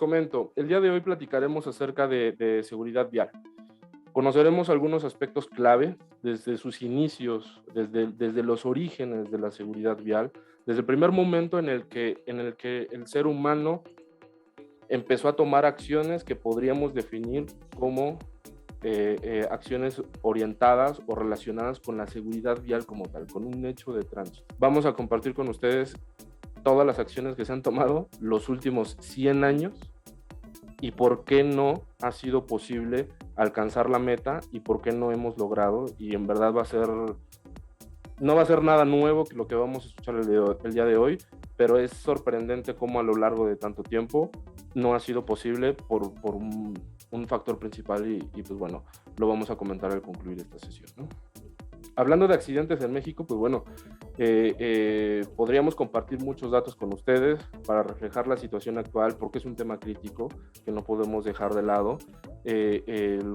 comento, el día de hoy platicaremos acerca de seguridad vial. Conoceremos algunos aspectos clave desde sus inicios, desde los orígenes de la seguridad vial, desde el primer momento en el que el ser humano empezó a tomar acciones que podríamos definir como acciones orientadas o relacionadas con la seguridad vial como tal, con un hecho de tránsito. Vamos a compartir con ustedes todas las acciones que se han tomado los últimos 100 años y por qué no ha sido posible alcanzar la meta y por qué no hemos logrado, y en verdad no va a ser nada nuevo que lo que vamos a escuchar el día de hoy, pero es sorprendente cómo a lo largo de tanto tiempo no ha sido posible por un factor principal y pues bueno, lo vamos a comentar al concluir esta sesión, ¿no? Hablando de accidentes en México, pues bueno, podríamos compartir muchos datos con ustedes para reflejar la situación actual, porque es un tema crítico que no podemos dejar de lado,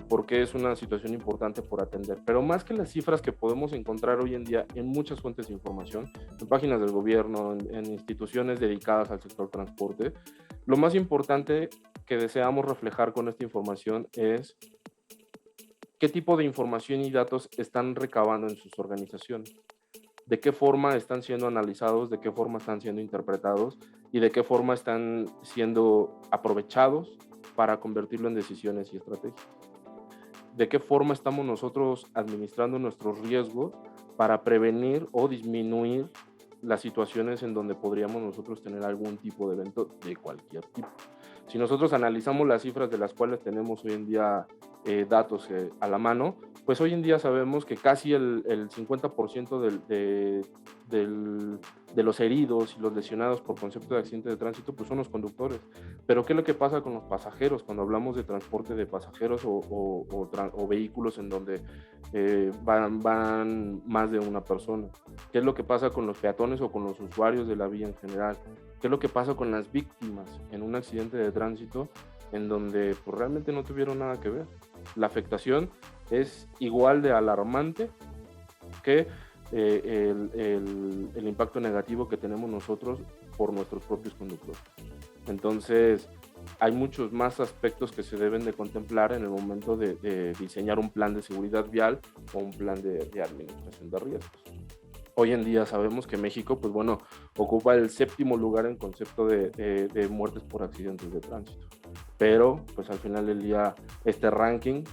porque es una situación importante por atender. Pero más que las cifras que podemos encontrar hoy en día en muchas fuentes de información, en páginas del gobierno, en instituciones dedicadas al sector transporte, lo más importante que deseamos reflejar con esta información es qué tipo de información y datos están recabando en sus organizaciones, de qué forma están siendo analizados, de qué forma están siendo interpretados y de qué forma están siendo aprovechados para convertirlo en decisiones y estrategias. De qué forma estamos nosotros administrando nuestros riesgos para prevenir o disminuir las situaciones en donde podríamos nosotros tener algún tipo de evento de cualquier tipo. Si nosotros analizamos las cifras de las cuales tenemos hoy en día datos a la mano, pues hoy en día sabemos que casi el 50% de los heridos y los lesionados por concepto de accidente de tránsito pues son los conductores. Pero ¿qué es lo que pasa con los pasajeros cuando hablamos de transporte de pasajeros o vehículos en donde van más de una persona? ¿Qué es lo que pasa con los peatones o con los usuarios de la vía en general? ¿Qué es lo que pasa con las víctimas en un accidente de tránsito en donde pues, realmente no tuvieron nada que ver? La afectación es igual de alarmante que el impacto negativo que tenemos nosotros por nuestros propios conductores. Entonces, hay muchos más aspectos que se deben de contemplar en el momento de diseñar un plan de seguridad vial o un plan de administración de riesgos. Hoy en día sabemos que México, pues bueno, ocupa el 7º lugar en concepto de muertes por accidentes de tránsito. Pero, pues al final del día, este ranking,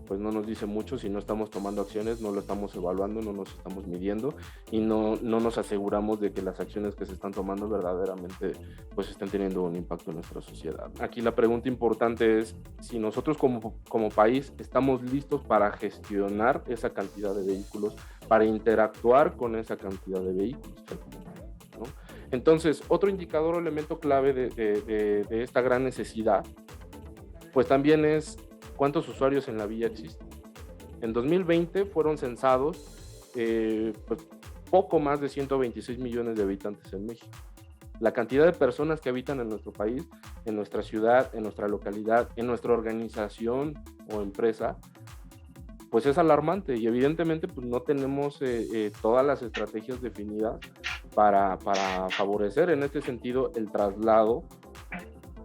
pues no nos dice mucho si no estamos tomando acciones, no lo estamos evaluando, no nos estamos midiendo y no nos aseguramos de que las acciones que se están tomando verdaderamente, pues estén teniendo un impacto en nuestra sociedad. Aquí la pregunta importante es si nosotros como país estamos listos para gestionar esa cantidad de vehículos, para interactuar con esa cantidad de vehículos, ¿no? Entonces, otro indicador o elemento clave de esta gran necesidad, pues también es cuántos usuarios en la vía existen. En 2020 fueron censados pues, poco más de 126 millones de habitantes en México. La cantidad de personas que habitan en nuestro país, en nuestra ciudad, en nuestra localidad, en nuestra organización o empresa, pues es alarmante y evidentemente pues no tenemos todas las estrategias definidas para favorecer en este sentido el traslado,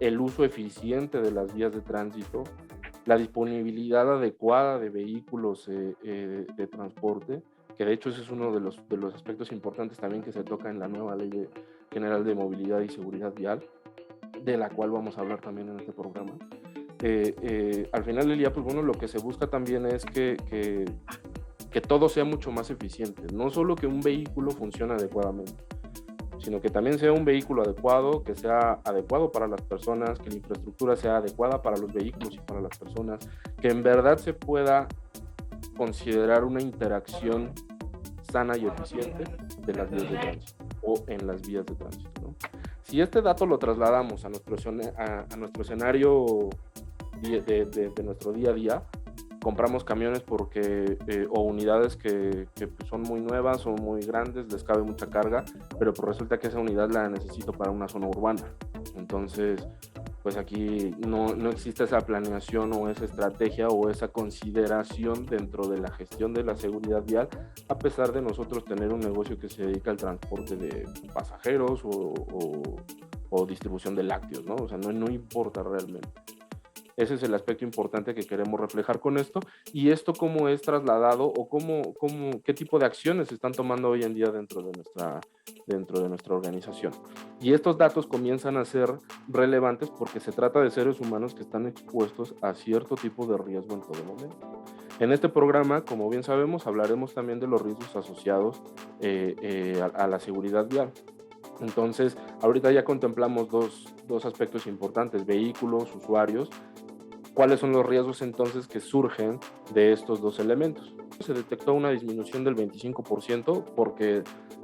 el uso eficiente de las vías de tránsito, la disponibilidad adecuada de vehículos de transporte, que de hecho ese es uno de los aspectos importantes también que se toca en la nueva Ley General de Movilidad y Seguridad Vial, de la cual vamos a hablar también en este programa. Al final del día, pues bueno, lo que se busca también es que todo sea mucho más eficiente, no solo que un vehículo funcione adecuadamente, sino que también sea un vehículo adecuado, que sea adecuado para las personas, que la infraestructura sea adecuada para los vehículos y para las personas, que en verdad se pueda considerar una interacción sana y eficiente de las vías de tránsito o en las vías de tránsito, ¿no? Si este dato lo trasladamos a nuestro escenario de nuestro día a día, compramos camiones o unidades que son muy nuevas, son muy grandes, les cabe mucha carga, pero pues resulta que esa unidad la necesito para una zona urbana. Entonces, pues aquí no existe esa planeación o esa estrategia o esa consideración dentro de la gestión de la seguridad vial, a pesar de nosotros tener un negocio que se dedica al transporte de pasajeros o distribución de lácteos, ¿no? O sea, no importa realmente. Ese es el aspecto importante que queremos reflejar con esto. Y esto cómo es trasladado o qué tipo de acciones se están tomando hoy en día dentro de nuestra organización. Y estos datos comienzan a ser relevantes porque se trata de seres humanos que están expuestos a cierto tipo de riesgo en todo momento. En este programa, como bien sabemos, hablaremos también de los riesgos asociados a la seguridad vial. Entonces, ahorita ya contemplamos dos aspectos importantes: vehículos, usuarios. ¿Cuáles son los riesgos entonces que surgen de estos dos elementos? Se detectó una disminución del 25% porque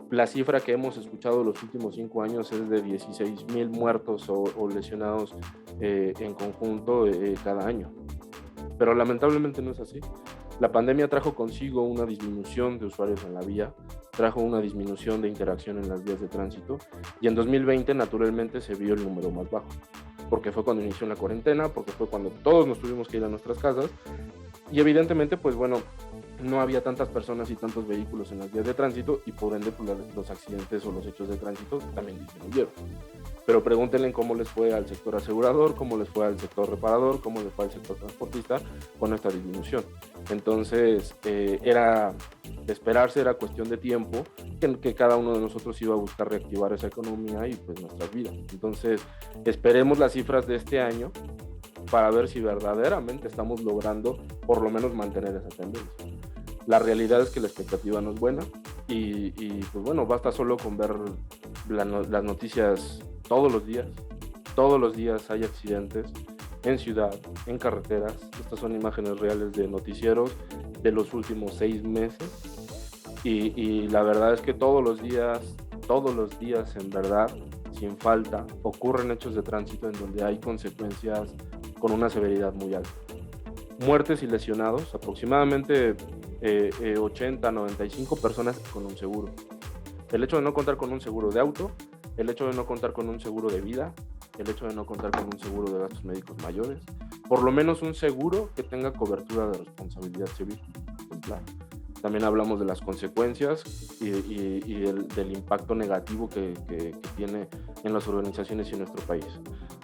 la cifra que hemos escuchado los últimos 5 años es de 16,000 muertos o lesionados en conjunto cada año. Pero lamentablemente no es así. La pandemia trajo consigo una disminución de usuarios en la vía, trajo una disminución de interacción en las vías de tránsito, y en 2020 naturalmente se vio el número más bajo, porque fue cuando inició la cuarentena, porque fue cuando todos nos tuvimos que ir a nuestras casas, y evidentemente, pues bueno, no había tantas personas y tantos vehículos en las vías de tránsito, y por ende pues, los accidentes o los hechos de tránsito también disminuyeron. Pero pregúntenle cómo les fue al sector asegurador, cómo les fue al sector reparador, cómo les fue al sector transportista con esta disminución. Entonces, era de esperarse, era cuestión de tiempo que cada uno de nosotros iba a buscar reactivar esa economía y pues nuestras vidas. Entonces, esperemos las cifras de este año para ver si verdaderamente estamos logrando por lo menos mantener esa tendencia. La realidad es que la expectativa no es buena y pues bueno, basta solo con ver las noticias todos los días hay accidentes en ciudad, en carreteras. Estas son imágenes reales de noticieros de los últimos 6 meses y la verdad es que todos los días en verdad, sin falta, ocurren hechos de tránsito en donde hay consecuencias con una severidad muy alta. Muertes y lesionados, aproximadamente 80, 95 personas con un seguro. El hecho de no contar con un seguro de auto, el hecho de no contar con un seguro de vida, el hecho de no contar con un seguro de gastos médicos mayores, por lo menos un seguro que tenga cobertura de responsabilidad civil. Claro. También hablamos de las consecuencias y del impacto negativo que tiene en las organizaciones y en nuestro país.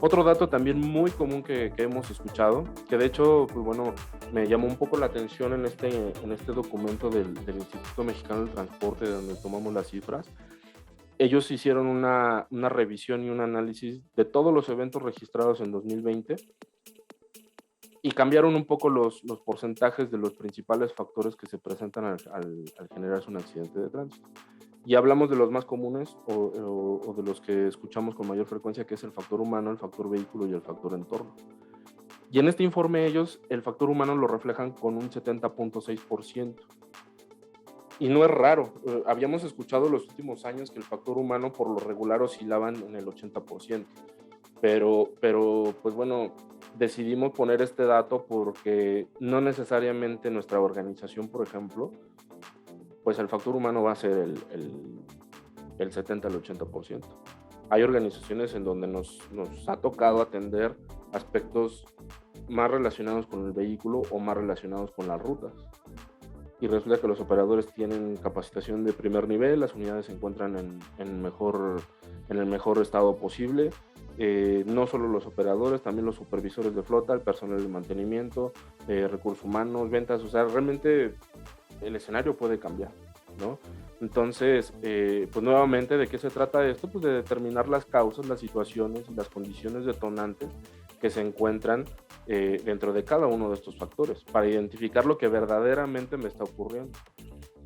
Otro dato también muy común que hemos escuchado, que de hecho, pues bueno, me llamó un poco la atención en este documento del Instituto Mexicano del Transporte, donde tomamos las cifras. Ellos hicieron una revisión y un análisis de todos los eventos registrados en 2020 y cambiaron un poco los porcentajes de los principales factores que se presentan al generarse un accidente de tránsito. Y hablamos de los más comunes o de los que escuchamos con mayor frecuencia, que es el factor humano, el factor vehículo y el factor entorno. Y en este informe ellos el factor humano lo reflejan con un 70.6%. Y no es raro, habíamos escuchado los últimos años que el factor humano por lo regular oscilaban en el 80%, pero pues bueno, decidimos poner este dato porque no necesariamente nuestra organización, por ejemplo, pues el factor humano va a ser el 70 al 80%. Hay organizaciones en donde nos ha tocado atender aspectos más relacionados con el vehículo o más relacionados con las rutas. Y resulta que los operadores tienen capacitación de primer nivel, las unidades se encuentran en el mejor estado posible. No solo los operadores, también los supervisores de flota, el personal de mantenimiento, recursos humanos, ventas, o sea, realmente el escenario puede cambiar, ¿no? Entonces, pues nuevamente, ¿de qué se trata esto? Pues de determinar las causas, las situaciones y las condiciones detonantes que se encuentran dentro de cada uno de estos factores para identificar lo que verdaderamente me está ocurriendo.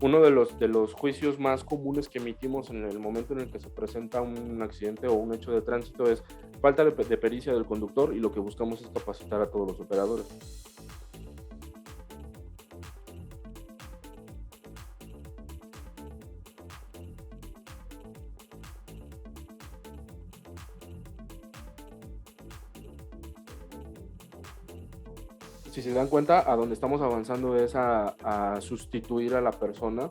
Uno de los juicios más comunes que emitimos en el momento en el que se presenta un accidente o un hecho de tránsito es falta de pericia del conductor, y lo que buscamos es capacitar a todos los operadores. Si se dan cuenta, a donde estamos avanzando es a sustituir a la persona.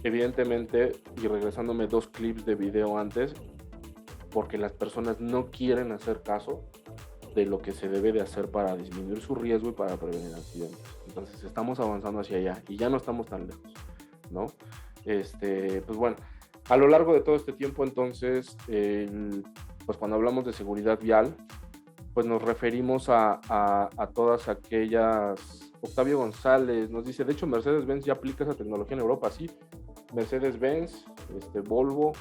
Evidentemente, y regresándome 2 clips de video antes, porque las personas no quieren hacer caso de lo que se debe de hacer para disminuir su riesgo y para prevenir accidentes. Entonces estamos avanzando hacia allá y ya no estamos tan lejos, ¿no? Pues bueno, a lo largo de todo este tiempo entonces pues cuando hablamos de seguridad vial, pues nos referimos a todas aquellas. Octavio González nos dice, de hecho Mercedes-Benz ya aplica esa tecnología en Europa, sí. Mercedes-Benz, Volvo,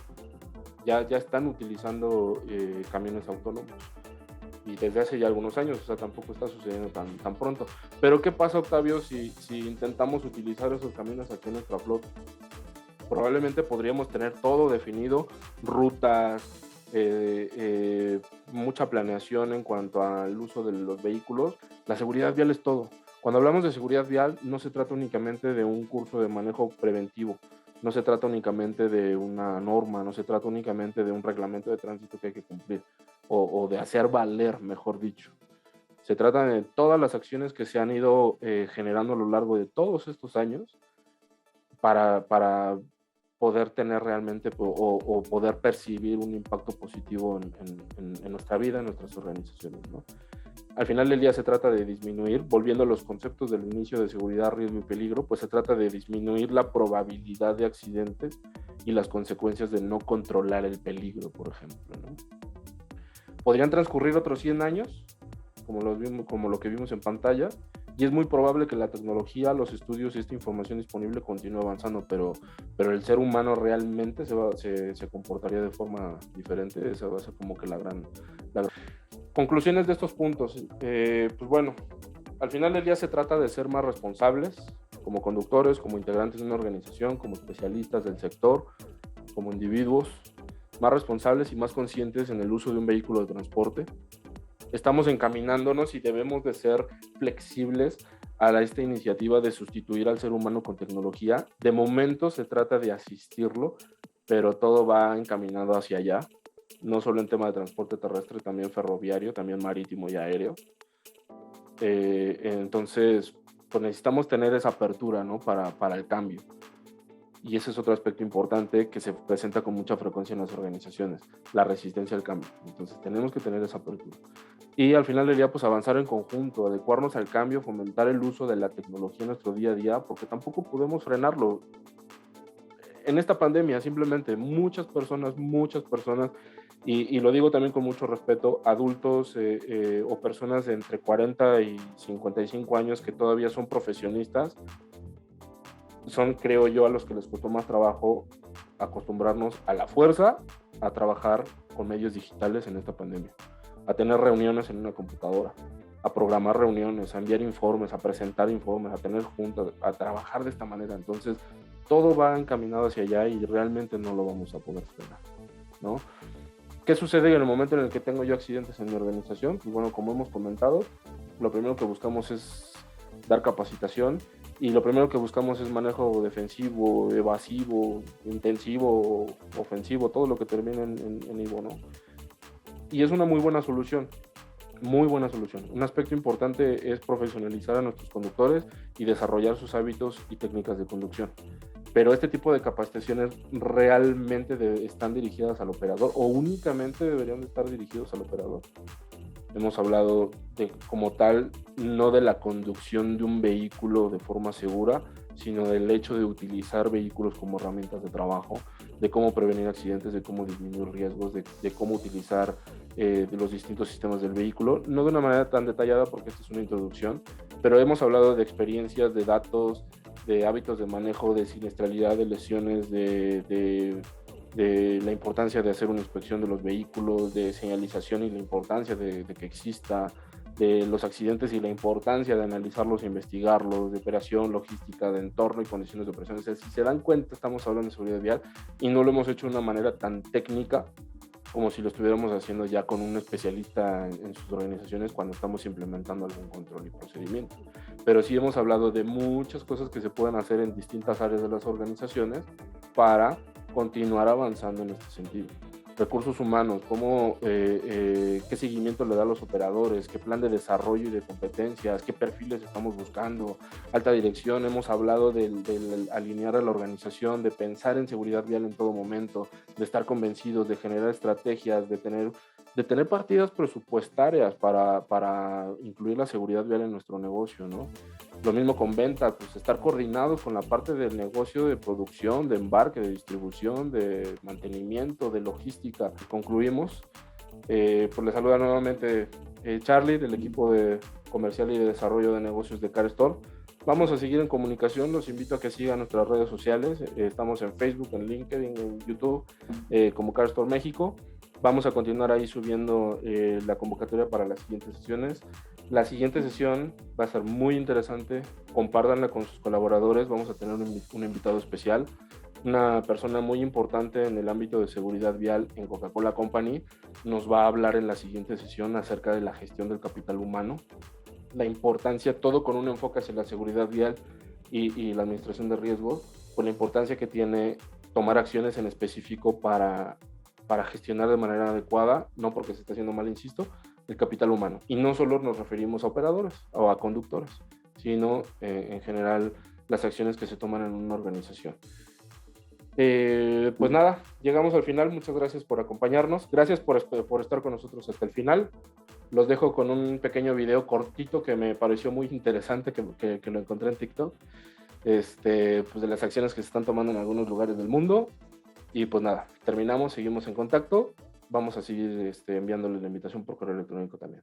ya están utilizando camiones autónomos. Y desde hace ya algunos años, o sea, tampoco está sucediendo tan pronto. Pero ¿qué pasa, Octavio, si intentamos utilizar esos camiones aquí en nuestra flota? Probablemente podríamos tener todo definido, rutas, mucha planeación en cuanto al uso de los vehículos. La seguridad vial es todo. Cuando hablamos de seguridad vial, no se trata únicamente de un curso de manejo preventivo, no se trata únicamente de una norma, no se trata únicamente de un reglamento de tránsito que hay que cumplir, o de hacer valer, mejor dicho. Se trata de todas las acciones que se han ido generando a lo largo de todos estos años para poder tener realmente o poder percibir un impacto positivo en nuestra vida, en nuestras organizaciones, ¿no? Al final del día se trata de disminuir, volviendo a los conceptos del inicio de seguridad, riesgo y peligro, pues se trata de disminuir la probabilidad de accidentes y las consecuencias de no controlar el peligro, por ejemplo, ¿no? Podrían transcurrir otros 100 años, como lo que vimos en pantalla, y es muy probable que la tecnología, los estudios y esta información disponible continúe avanzando, pero el ser humano realmente se comportaría de forma diferente. Esa va a ser como que la gran... Conclusiones de estos puntos. Pues bueno, al final del día se trata de ser más responsables como conductores, como integrantes de una organización, como especialistas del sector, como individuos, más responsables y más conscientes en el uso de un vehículo de transporte. Estamos encaminándonos y debemos de ser flexibles a esta iniciativa de sustituir al ser humano con tecnología. De momento se trata de asistirlo, pero todo va encaminado hacia allá, no solo en tema de transporte terrestre, también ferroviario, también marítimo y aéreo. Entonces, pues necesitamos tener esa apertura, ¿no? para el cambio. Y ese es otro aspecto importante que se presenta con mucha frecuencia en las organizaciones, la resistencia al cambio. Entonces tenemos que tener esa apertura. Y al final del día, pues avanzar en conjunto, adecuarnos al cambio, fomentar el uso de la tecnología en nuestro día a día, porque tampoco podemos frenarlo. En esta pandemia, simplemente muchas personas, y lo digo también con mucho respeto, adultos o personas de entre 40 y 55 años que todavía son profesionistas, son, creo yo, a los que les costó más trabajo acostumbrarnos a la fuerza a trabajar con medios digitales en esta pandemia, a tener reuniones en una computadora, a programar reuniones, a enviar informes, a presentar informes, a tener juntas, a trabajar de esta manera. Entonces, todo va encaminado hacia allá y realmente no lo vamos a poder frenar, ¿no? ¿Qué sucede en el momento en el que tengo yo accidentes en mi organización? Pues bueno, como hemos comentado, lo primero que buscamos es dar capacitación. Y lo primero que buscamos es manejo defensivo, evasivo, intensivo, ofensivo, todo lo que termine en ivo, ¿no? Y es una muy buena solución, muy buena solución. Un aspecto importante es profesionalizar a nuestros conductores y desarrollar sus hábitos y técnicas de conducción. Pero este tipo de capacitaciones realmente están dirigidas al operador o únicamente deberían de estar dirigidos al operador. Hemos hablado de, como tal, no de la conducción de un vehículo de forma segura, sino del hecho de utilizar vehículos como herramientas de trabajo, de cómo prevenir accidentes, de cómo disminuir riesgos, de cómo utilizar los distintos sistemas del vehículo. No de una manera tan detallada porque esta es una introducción, pero hemos hablado de experiencias, de datos, de hábitos de manejo, de siniestralidad, de lesiones, de la importancia de hacer una inspección de los vehículos, de señalización y la importancia de que exista, de los accidentes y la importancia de analizarlos e investigarlos, de operación, logística, de entorno y condiciones de operación. O sea, si se dan cuenta, estamos hablando de seguridad vial y no lo hemos hecho de una manera tan técnica como si lo estuviéramos haciendo ya con un especialista en sus organizaciones cuando estamos implementando algún control y procedimiento. Pero sí hemos hablado de muchas cosas que se pueden hacer en distintas áreas de las organizaciones para continuar avanzando en este sentido. Recursos humanos, qué seguimiento le da a los operadores, qué plan de desarrollo y de competencias, qué perfiles estamos buscando, alta dirección. Hemos hablado del alinear a la organización, de pensar en seguridad vial en todo momento, de estar convencidos, de generar estrategias, de tener partidas presupuestarias para incluir la seguridad vial en nuestro negocio, ¿no? Lo mismo con ventas, pues estar coordinados con la parte del negocio de producción, de embarque, de distribución, de mantenimiento, de logística. Concluimos Pues les saluda nuevamente Charlie del equipo de comercial y de desarrollo de negocios de CarStore. Vamos a seguir en comunicación, los invito a que sigan nuestras redes sociales, estamos en Facebook, en LinkedIn, en YouTube, como CarStore México. Vamos a continuar ahí subiendo la convocatoria para las siguientes sesiones. La siguiente sesión va a ser muy interesante, compártanla con sus colaboradores, vamos a tener un invitado especial, una persona muy importante en el ámbito de seguridad vial en Coca-Cola Company. Nos va a hablar en la siguiente sesión acerca de la gestión del capital humano, la importancia, todo con un enfoque hacia la seguridad vial y la administración de riesgos, por la importancia que tiene tomar acciones en específico para gestionar de manera adecuada, no porque se está haciendo mal, insisto, el capital humano. Y no solo nos referimos a operadores o a conductores, sino en general las acciones que se toman en una organización. Pues nada, llegamos al final. Muchas gracias por acompañarnos. Gracias por estar con nosotros hasta el final. Los dejo con un pequeño video cortito que me pareció muy interesante, que lo encontré en TikTok, pues de las acciones que se están tomando en algunos lugares del mundo. Y pues nada, terminamos, seguimos en contacto. Vamos a seguir enviándoles la invitación por correo electrónico también.